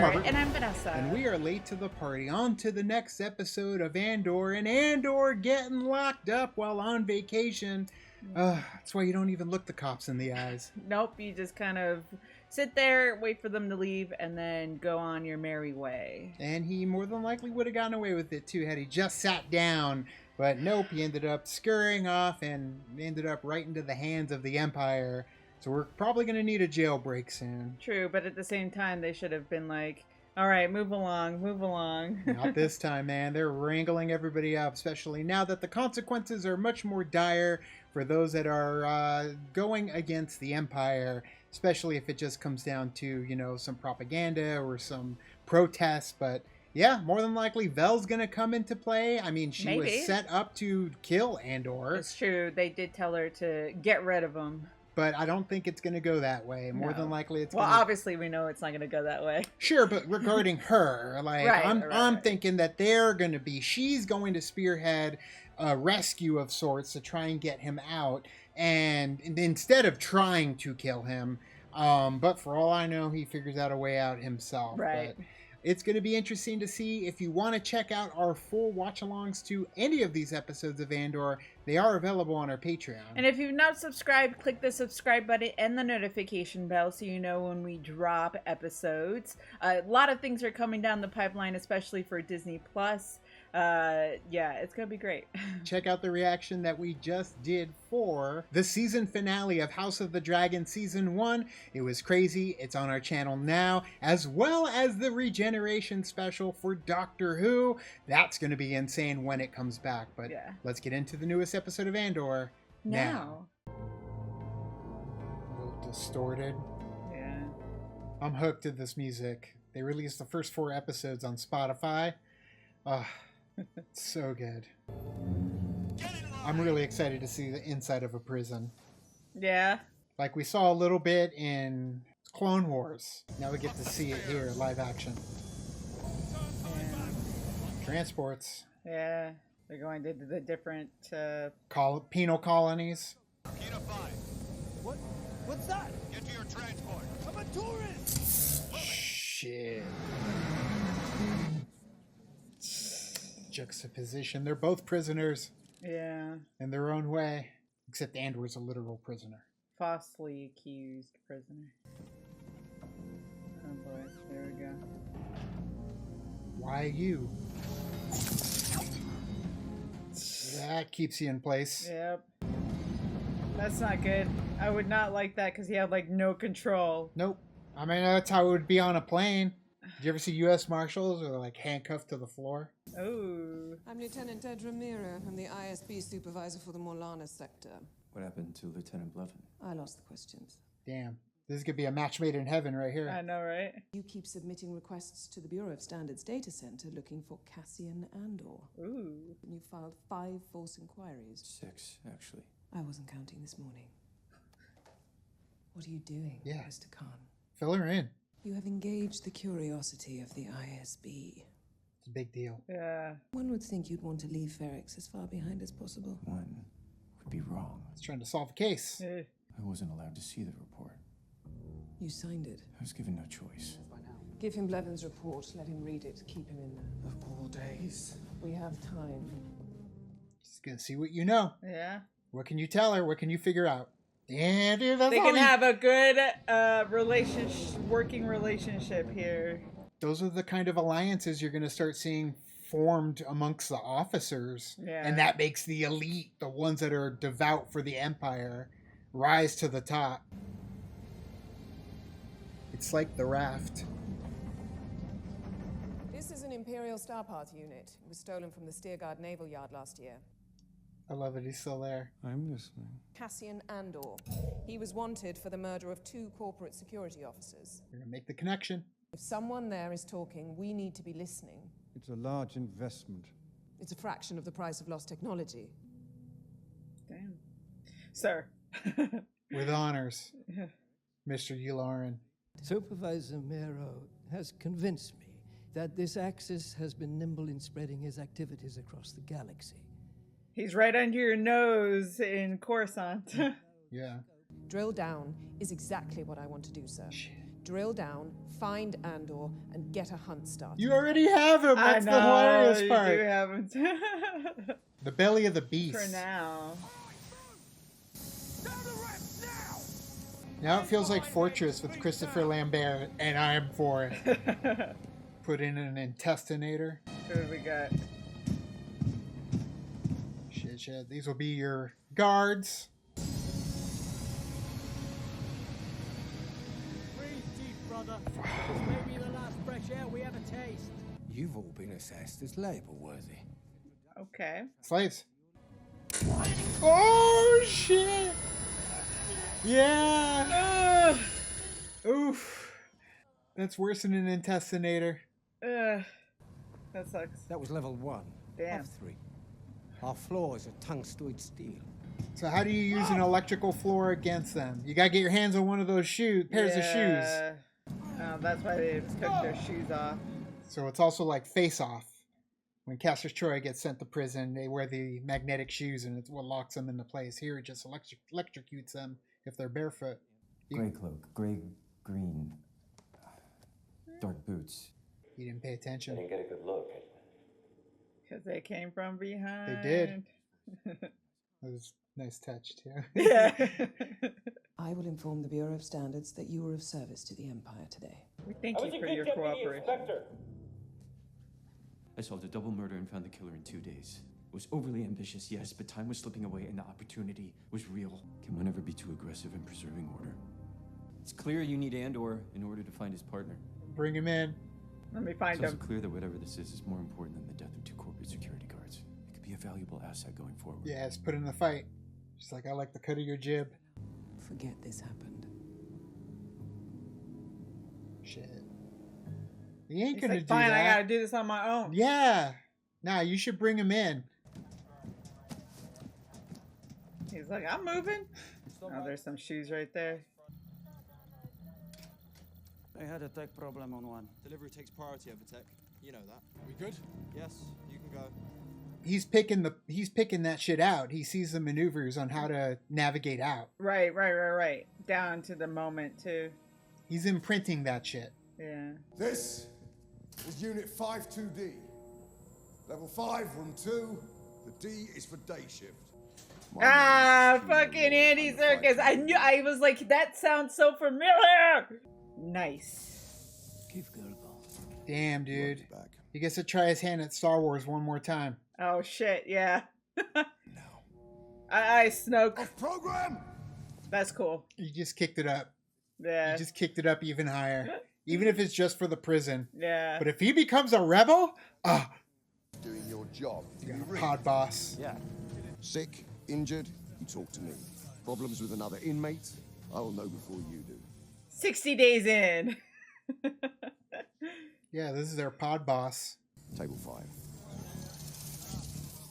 Robert. And I'm Vanessa. And we are late to the party. On to the next episode of Andor. And Andor getting locked up while on vacation. That's why you don't even look the cops in the eyes. Nope, you just kind of sit there, wait for them to leave, and then go on your merry way. And he more than likely would have gotten away with it too had he just sat down. But nope, he ended up scurrying off and ended up right into the hands of the Empire. So we're probably going to need a jailbreak soon. True, but at the same time, they should have been like, all right, move along, move along. Not this time, man. They're wrangling everybody up, especially now that the consequences are much more dire for those that are going against the Empire, especially if it just comes down to, you know, some propaganda or some protests. But yeah, more than likely, Vel's going to come into play. I mean, she was set up to kill Andor. It's true. They did tell her to get rid of him. But I don't think it's going to go that way. More than likely, it's obviously we know it's not going to go that way. Sure, but regarding her, like I'm thinking that she's going to spearhead a rescue of sorts to try and get him out, and instead of trying to kill him, but for all I know, he figures out a way out himself. Right. But it's going to be interesting to see. If you want to check out our full watch-alongs to any of these episodes of Andor, they are available on our Patreon. And if you've not subscribed, click the subscribe button and the notification bell so you know when we drop episodes. A lot of things are coming down the pipeline, especially for Disney Plus. Yeah, it's gonna be great. Check out the reaction that we just did for the season finale of House of the Dragon Season 1. It was crazy. It's on our channel now, as well as the Regeneration special for Doctor Who. That's going to be insane when it comes back. But yeah, let's get into the newest episode of Andor now. A little distorted. Yeah. I'm hooked to this music. They released the first 4 episodes on Spotify. It's so good. I'm really excited to see the inside of a prison. Yeah. Like we saw a little bit in Clone Wars. Now we get to see it here, live action. Yeah. Transports. Yeah. They're going to the different... penal colonies. Narkina 5. What's that? Get to your transport. I'm a tourist! Shit. Juxtaposition. They're both prisoners. Yeah. In their own way. Except Andor's a literal prisoner. Falsely accused prisoner. Oh boy, there we go. Why you? That keeps you in place. Yep. That's not good. I would not like that because he had like no control. Nope. I mean, that's how it would be on a plane. Did you ever see U.S. Marshals or like handcuffed to the floor? Oh. I'm Lieutenant Gerrera. I'm the ISB supervisor for the Morlana sector. What happened to Lieutenant Blevin? I lost the questions. Damn. This could be a match made in heaven right here. I know, right? You keep submitting requests to the Bureau of Standards Data Center looking for Cassian Andor. Ooh. And you filed 5 false inquiries. 6, actually. I wasn't counting this morning. What are you doing, Mr. Khan? Fill her in. You have engaged the curiosity of the ISB. It's a big deal. Yeah. One would think you'd want to leave Ferrix as far behind as possible. One would be wrong. It's trying to solve a case. Yeah. I wasn't allowed to see the report. You signed it. I was given no choice. Give him Blevin's report. Let him read it. Keep him in there. Of all days. We have time. Just gonna see what you know. Yeah. What can you tell her? What can you figure out? Yeah, dude, that's they all can have a good working relationship here. Those are the kind of alliances you're going to start seeing formed amongst the officers. Yeah. And that makes the elite, the ones that are devout for the Empire, rise to the top. It's like the Raft. This is an Imperial Star Path unit. It was stolen from the Steerguard Naval Yard last year. I love it. He's still there. I'm listening. Cassian Andor. He was wanted for the murder of 2 corporate security officers. You're going to make the connection. If someone there is talking, we need to be listening. It's a large investment. It's a fraction of the price of lost technology. Damn. Sir. With honors, Mr. Yularen. Supervisor Mero has convinced me that this Axis has been nimble in spreading his activities across the galaxy. He's right under your nose in Coruscant. Yeah. Drill down is exactly what I want to do, sir. drill down, find Andor, and get a hunt started. You already have him. That's I know, the hilarious you part. do have him. The belly of the beast. For now. Now it feels like Fortress with Christopher Lambert, and I am for it. Put in an intestinator. What do we got? Shit. These will be your guards. Breathe deep, brother. This may be the last fresh air we ever taste. You've all been assessed as label-worthy. Okay. Slaves. Oh, shit. Yeah. Oof. That's worse than an intestinator. That sucks. That was level 1. Damn. Of 3. Our floors are tungstoid steel. So how do you use an electrical floor against them? You gotta get your hands on one of those pairs of shoes. Oh, that's why they took their shoes off. So it's also like Face Off. When Cassius Troy gets sent to prison, they wear the magnetic shoes, and it's what locks them into place. Here, it just electrocutes them if they're barefoot. Gray cloak, green, dark boots. You didn't pay attention. Didn't get a good look. Because they came from behind. They did. That was a nice touch, too. Yeah. I will inform the Bureau of Standards that you were of service to the Empire today. We thank you for your cooperation. I solved a double murder and found the killer in 2 days. It was overly ambitious, yes, but time was slipping away and the opportunity was real. Can one ever be too aggressive in preserving order? It's clear you need Andor in order to find his partner. Bring him in. Let me find It's also him. clear that whatever this is more important than the death of 2 corporate security guards. It could be a valuable asset going forward. Yeah, it's put in the fight. She's like, I like the cut of your jib. Forget this happened. Shit. He ain't He's gonna like, do fine, that. I gotta do this on my own. Yeah. Nah, you should bring him in. He's like, I'm moving. Oh, there's some shoes right there. They had a tech problem on one. Delivery takes priority over tech. You know that. We good? Yes, you can go. He's picking that shit out. He sees the maneuvers on how to navigate out. Right. Down to the moment, too. He's imprinting that shit. Yeah. This is Unit 52D. Level 5, Room 2. The D is for day shift. Fucking Andy Serkis. I was like, that sounds so familiar. Nice. Give Gurgle. Damn, dude. He gets to try his hand at Star Wars one more time. Oh, shit, yeah. No. I Snoke. Off program! That's cool. You just kicked it up. Yeah. You just kicked it up even higher. Even if it's just for the prison. Yeah. But if he becomes a rebel, Doing your job. you got a pod boss. Yeah. Sick, injured, you talk to me. Problems with another inmate, I will know before you do. 60 days in. Yeah, this is their pod boss. Table 5.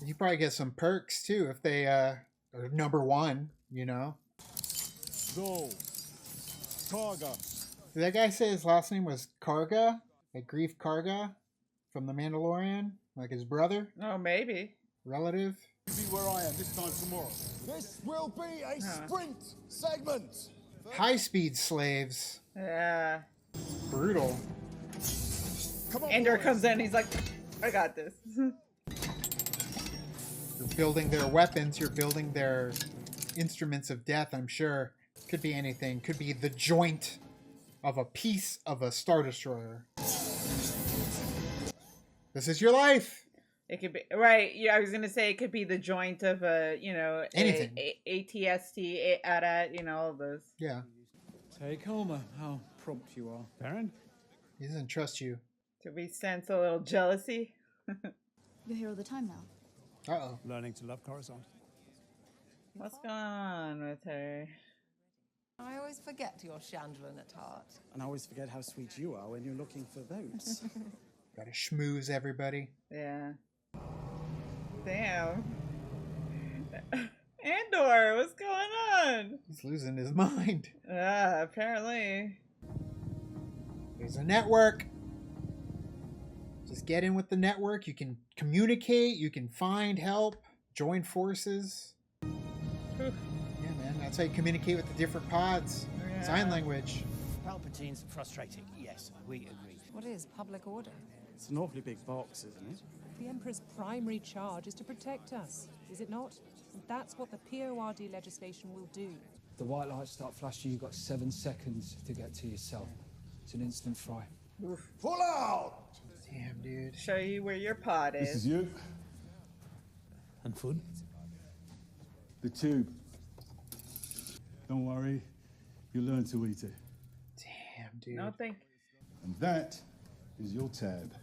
You probably get some perks too if they are number 1, you know. Go. Karga. Did that guy say his last name was Karga? Like Grief Karga from The Mandalorian? Like his brother? Oh, maybe. Relative? Be where I am this time tomorrow. This will be a sprint segment. High-speed slaves. Yeah. Brutal. Come on, Andor boys. comes in, he's like, I got this. You're building their weapons. You're building their instruments of death, I'm sure. Could be anything. Could be the joint of a piece of a Star Destroyer. This is your life. It could be, right, yeah, I was going to say it could be the joint of a, you know, anything. ATST, AT-AT, you know, all of those. Yeah. Take home how prompt you are. Baron? He doesn't trust you. Do we sense a little jealousy? You're here all the time now. Uh-oh. Learning to love Coruscant. What's going on with her? I always forget you're Chandler at heart. And I always forget how sweet you are when you're looking for votes. Gotta schmooze everybody. Yeah. Damn. Andor, what's going on? He's losing his mind. Apparently. There's a network. Just get in with the network. You can communicate. You can find help. Join forces. Yeah, man. That's how you communicate with the different pods. Yeah. Sign language. Palpatine's frustrating. Yes, we agree. What is public order? It's an awfully big box, isn't it? The Emperor's primary charge is to protect us, is it not? And that's what the PORD legislation will do. The white lights start flashing, you've got 7 seconds to get to yourself. It's an instant fry. Pull out! Damn, dude. Show you where your pod is. This is you. And food? The tube. Don't worry, you learn to eat it. Damn, dude. No, thank. And that is your tab.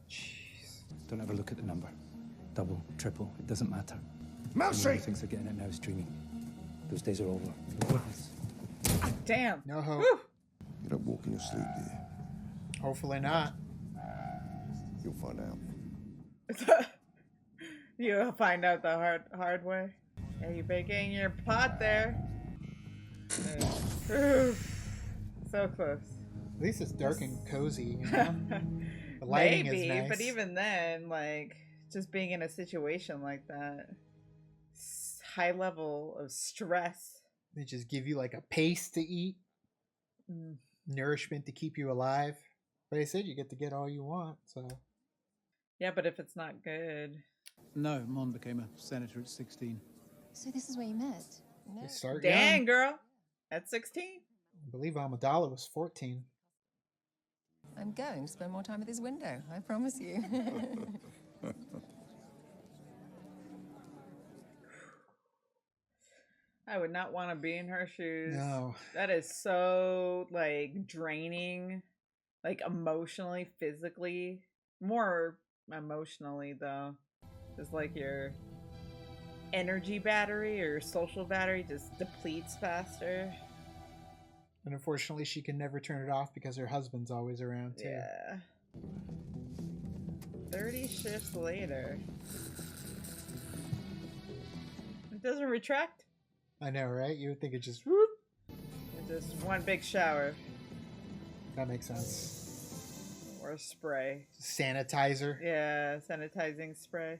Jeez. Don't ever look at the number. Double, triple, it doesn't matter. Mousy! Thinks they're getting it now streaming. Those days are over. Damn. No hope. Whew. You don't walk in your sleep, do you? Hopefully not. You'll find out. You'll find out the hard way. Yeah, you better get in your pot there. So close. At least it's dark and cozy, you know? The lighting Maybe, is nice. but even then, like, just being in a situation like that, high level of stress. They just give you like a paste to eat, nourishment to keep you alive. But I said you get to get all you want, so. Yeah, but if it's not good. No, Mon became a senator at 16. So this is where you met? No. You start Dang, young. girl. At 16? I believe Amidala was 14. I'm going to spend more time with this window, I promise you. I would not want to be in her shoes. No. That is so, like, draining. Like, emotionally, physically. More emotionally, though. Just like your energy battery or your social battery just depletes faster. And unfortunately, she can never turn it off because her husband's always around, too. Yeah. 30 shifts later. It doesn't retract? I know, right? You would think it just whoop. It's just one big shower. That makes sense. Or a spray. Sanitizer. Yeah, sanitizing spray.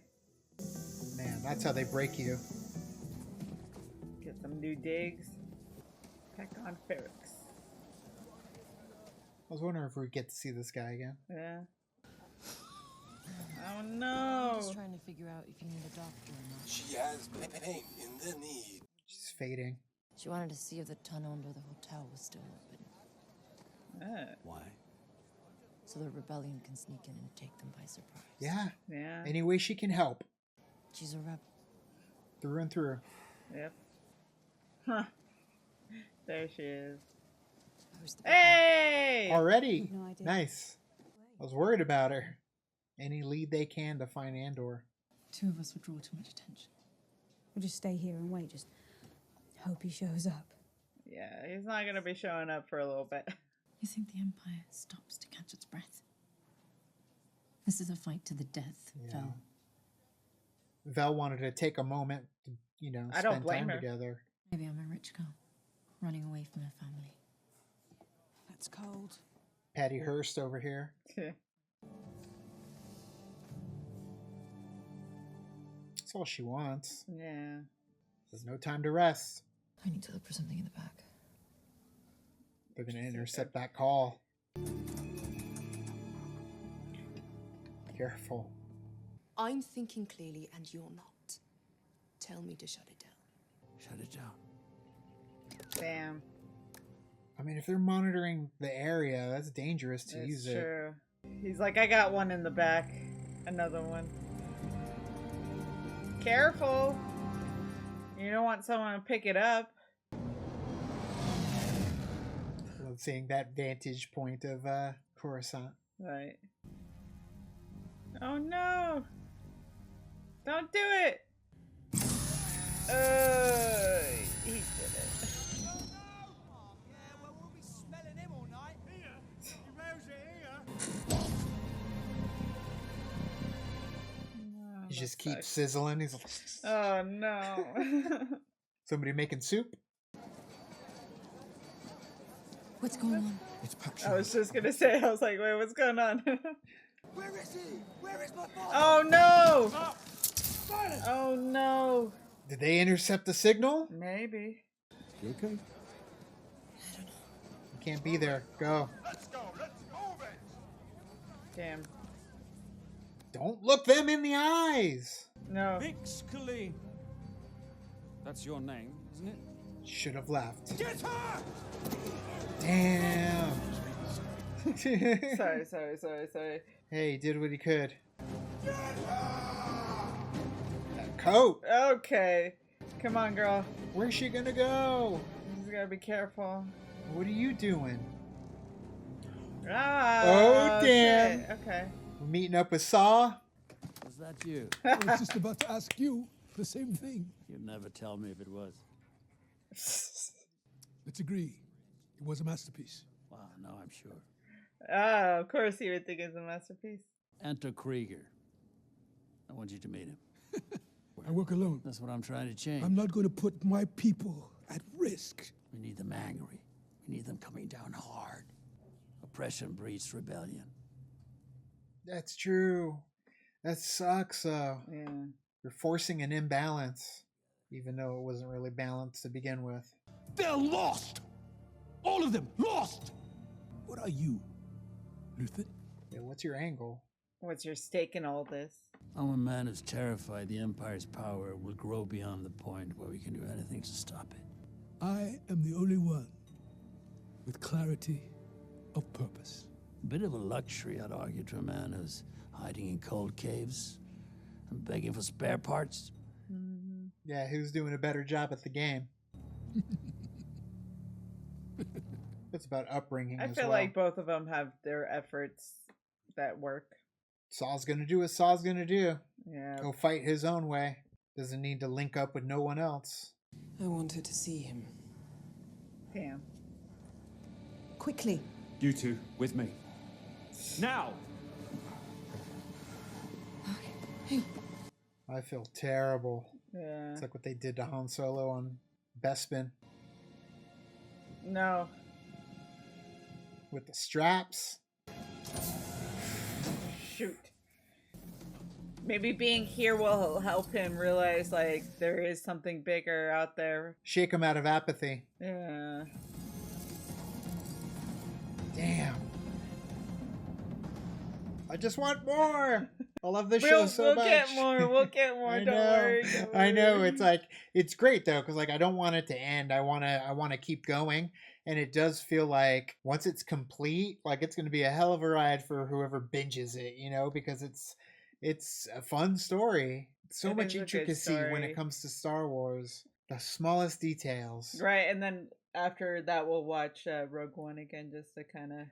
Man, that's how they break you. Get some new digs. Pack on Ferrix. I was wondering if we'd get to see this guy again. Yeah. Oh no! I'm just trying to figure out if you need a doctor or not. She has pain in the knee. She's fading. She wanted to see if the tunnel under the hotel was still open. Why? So the rebellion can sneak in and take them by surprise. Yeah. Yeah. Any way she can help. She's a rebel. Through and through. Yep. Huh. There she is. The Hey! Already? No idea. Nice. I was worried about her. Any lead they can to find Andor. Two of us would draw too much attention. We'll just stay here and wait. Just hope he shows up. Yeah, he's not gonna be showing up for a little bit. You think the Empire stops to catch its breath? This is a fight to the death, Vel. Vel wanted to take a moment to, you know, I don't spend blame time her. together. Maybe I'm a rich girl, running away from her family. That's cold. Patty Hearst over here. That's all she wants. Yeah. There's no time to rest. I need to look for something in the back. They're going to intercept that call. Careful. I'm thinking clearly and you're not. Tell me to shut it down. Shut it down. Damn. I mean, if they're monitoring the area, that's dangerous to use it. True. He's like, I got one in the back. Another one. Careful. You don't want someone to pick it up. Love seeing that vantage point of Coruscant. Right. Oh no! Don't do it! He did it. He just keeps sizzling. He's like, oh no. somebody making soup? What's going on? It's I was just gonna say, I was like, wait, what's going on? Where is he? Where is my father? Oh no! Oh no! Did they intercept the signal? Maybe. You okay? can't be there. Go. Let's go. Let's move it. Damn. Don't look them in the eyes. No. Vix Colleen. That's your name, isn't it? Should have left. Get her! Damn. Sorry. Hey, he did what he could. That coat. Okay. Come on, girl. Where's she gonna go? You just gotta be careful. What are you doing? Ah. Oh, damn. Shit. Okay. We're meeting up with Saw. Was that you? I was just about to ask you the same thing. You'd never tell me if it was. Let's agree. It was a masterpiece. Wow, no, I'm sure. Oh, of course you would think it's a masterpiece. Enter Krieger. I want you to meet him. I work alone. That's what I'm trying to change. I'm not going to put my people at risk. We need them angry. We need them coming down hard. Oppression breeds rebellion. That's true. That sucks, though. Yeah. You're forcing an imbalance, even though it wasn't really balanced to begin with. They're lost! All of them lost! What are you, Luther? Yeah, what's your angle? What's your stake in all this? I'm a man who's terrified the Empire's power will grow beyond the point where we can do anything to stop it. I am the only one with clarity of purpose. A bit of a luxury, I'd argue, to a man who's hiding in cold caves and begging for spare parts. Mm-hmm. Yeah, who's doing a better job at the game? It's about upbringing. I feel like both of them have their efforts that work. Saw's gonna do what Saw's gonna do. Yeah. Go fight his own way. Doesn't need to link up with no one else. I wanted to see him. Damn. Quickly. You two, with me. Now! I feel terrible. Yeah. It's like what they did to Han Solo on Bespin. No. With the straps. Shoot. Maybe being here will help him realize, like, there is something bigger out there. Shake him out of apathy. Yeah. Damn. I just want more. I love this show so much. We'll get more. We'll get more. I Don't know. worry. I know. It's like, it's great though, because like I don't want it to end. I want to keep going, and it does feel like once it's complete, like it's going to be a hell of a ride for whoever binges it. You know, because it's a fun story. So much intricacy when it comes to Star Wars. The smallest details. Right, and then after that, we'll watch Rogue One again just to kind of.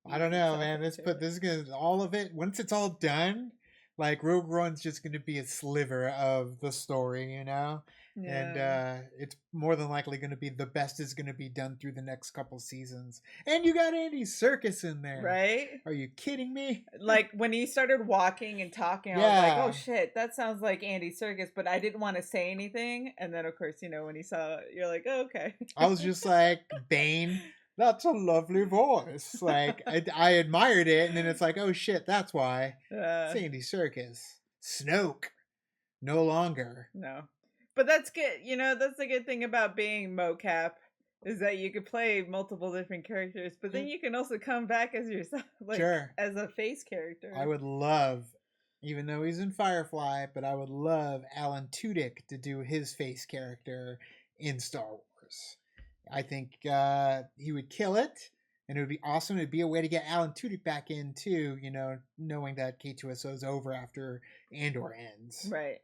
I don't know, man. This is gonna all of it. Once it's all done, like Rogue One's just gonna be a sliver of the story, you know. Yeah. And it's more than likely gonna be the best is gonna be done through the next couple seasons. And you got Andy Serkis in there, Right? Are you kidding me? Like when he started walking and talking, I was like, "Oh shit, that sounds like Andy Serkis," but I didn't want to say anything. And then, of course, you know, when he saw it, you're like, "Oh, okay." I was just like, Bane. That's a lovely voice. Like I admired it, and then it's like, oh shit, that's why. It's Andy Serkis. Snoke, no longer. No, but that's good. You know, that's the good thing about being mocap is that you can play multiple different characters, but then you can also come back as yourself, like Sure. as a face character. I would love, even though he's in Firefly, but I would love Alan Tudyk to do his face character in Star Wars. I think he would kill it, and it would be awesome. It'd be a way to get Alan Tudyk back in too, you know, knowing that K2SO is over after Andor ends. Right.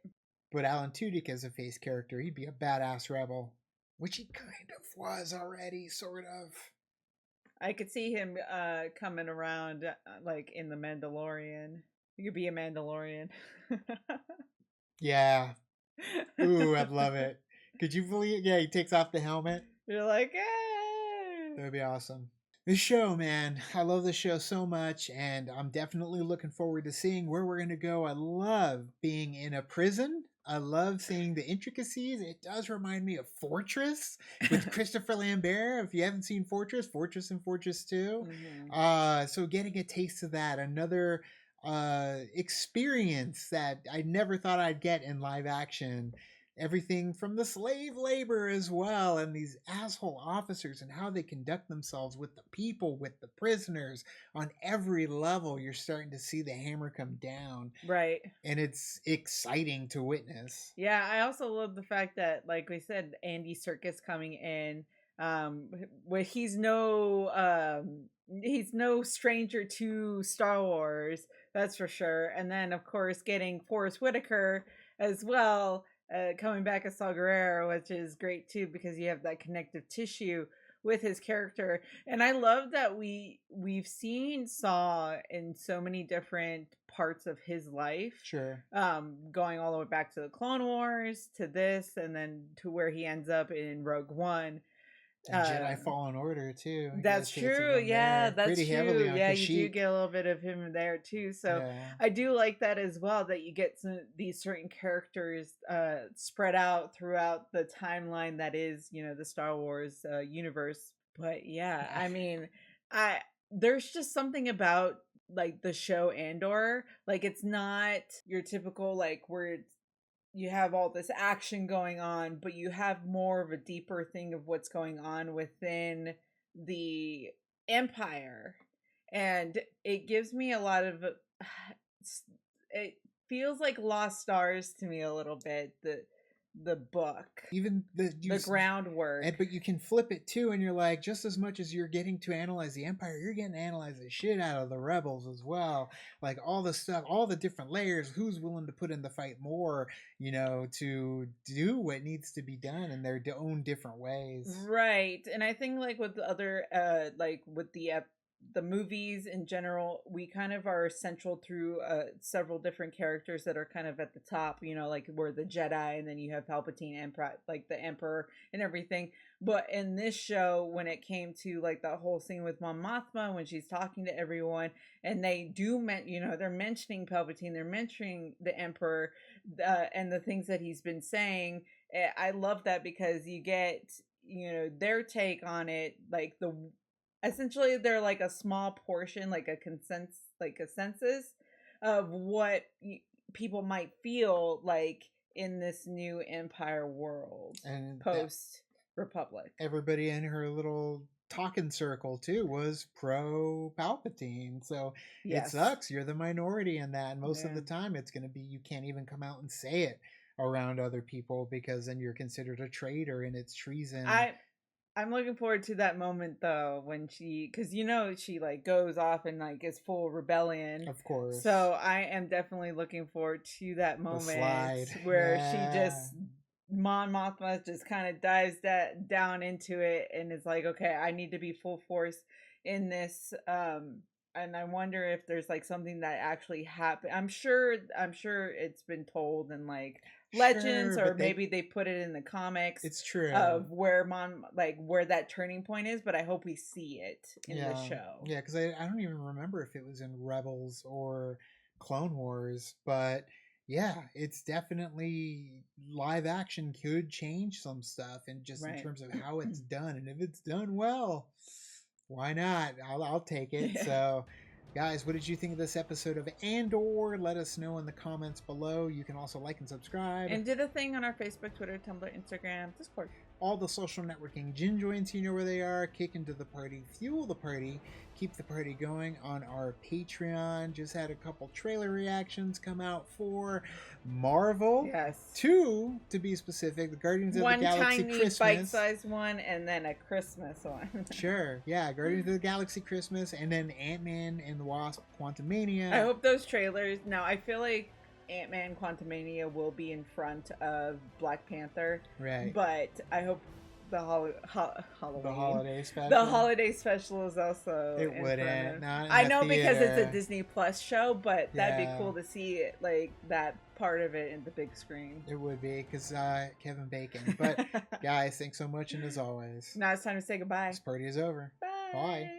But Alan Tudyk as a face character, he'd be a badass rebel, which he kind of was already, sort of. I could see him coming around like in The Mandalorian. You could be a Mandalorian. Yeah. Ooh, I'd love it. Could you believe? Yeah, he takes off the helmet. You're like, hey. That would be awesome. This show, man, I love this show so much, and I'm definitely looking forward to seeing where we're going to go. I love being in a prison. I love seeing the intricacies. It does remind me of Fortress with Christopher Lambert. If you haven't seen Fortress and Fortress 2. Mm-hmm. So getting a taste of that, another experience that I never thought I'd get in live action. everything from the slave labor as well, and these asshole officers and how they conduct themselves with the people, with the prisoners on every level. You're starting to see the hammer come down. Right. And it's exciting to witness. Yeah, I also love the fact that, like we said, Andy Serkis coming in, where he's no stranger to Star Wars, that's for sure. And then, of course, getting Forrest Whitaker as well, coming back as Saw Gerrera, which is great too, because you have that connective tissue with his character. And I love that we've seen Saw in so many different parts of his life. Sure. Going all the way back to the Clone Wars, to this, and then to where he ends up in Rogue One. And Jedi Fallen Order too. That's true. Yeah, that's pretty true. Heavily on Yeah, Kashyyyk. you do get a little bit of him there too. So Yeah. I do like that as well, that you get these certain characters spread out throughout the timeline that is, the Star Wars universe. But yeah, I mean, there's just something about like the show Andor. Like, it's not your typical like where you have all this action going on, but you have more of a deeper thing of what's going on within the Empire. And it gives me a lot of, it feels like Lost Stars to me a little bit, the book, even the groundwork. But you can flip it too, and you're like, just as much as you're getting to analyze the Empire, you're getting to analyze the shit out of the Rebels as well. Like all the stuff, all the different layers, who's willing to put in the fight more, to do what needs to be done in their own different ways. Right. And I think like with the other, like with the movies in general, we kind of are central through several different characters that are kind of at the top, like we're the Jedi, and then you have Palpatine, Emperor, like the Emperor and everything. But in this show, when it came to like the whole scene with Mon Mothma, when she's talking to everyone, and they do, they're mentioning Palpatine, they're mentioning the Emperor, and the things that he's been saying. I love that because you get, their take on it, like essentially they're like a small portion, like a consensus of what people might feel like in this new Empire world and post Republic. Everybody in her little talking circle too was pro Palpatine, so It sucks. You're the minority in that, and most of the time it's going to be, you can't even come out and say it around other people, because then you're considered a traitor and it's treason. I'm looking forward to that moment though, when because she like goes off and like is full rebellion. Of course. So I am definitely looking forward to that moment where she just, Mon Mothma just kind of dives down into it and is like, okay, I need to be full force in this. And I wonder if there's like something that actually happened. I'm sure it's been told in like legends, or maybe they put it in the comics. It's true of where where that turning point is, but I hope we see it in the show. Yeah, because I don't even remember if it was in Rebels or Clone Wars, but yeah, it's definitely live action could change some stuff, and just in terms of how it's done, and if it's done well, why not? I'll take it. Yeah. So, guys, what did you think of this episode of Andor? Let us know in the comments below. You can also like and subscribe. And do the thing on our Facebook, Twitter, Tumblr, Instagram, Discord. All the social networking gin joints, you know where they are. Kick into the party, fuel the party, keep the party going on our Patreon. Just had a couple trailer reactions come out for Marvel. Yes. 2, to be specific, the Guardians of the Galaxy Christmas. One tiny bite-sized one, and then a Christmas one. Sure, yeah, Guardians of the Galaxy Christmas, and then Ant-Man and the Wasp Quantumania. I hope those trailers, now I feel like Ant-Man Quantumania will be in front of Black Panther. Right. But I hope the Halloween. The holiday special. The holiday special is also. It wouldn't. I know because it's a Disney Plus show, but that'd be cool to see it, like that part of it in the big screen. It would be, because Kevin Bacon. But guys, thanks so much, and as always, now it's time to say goodbye. This party is over. Bye. Bye.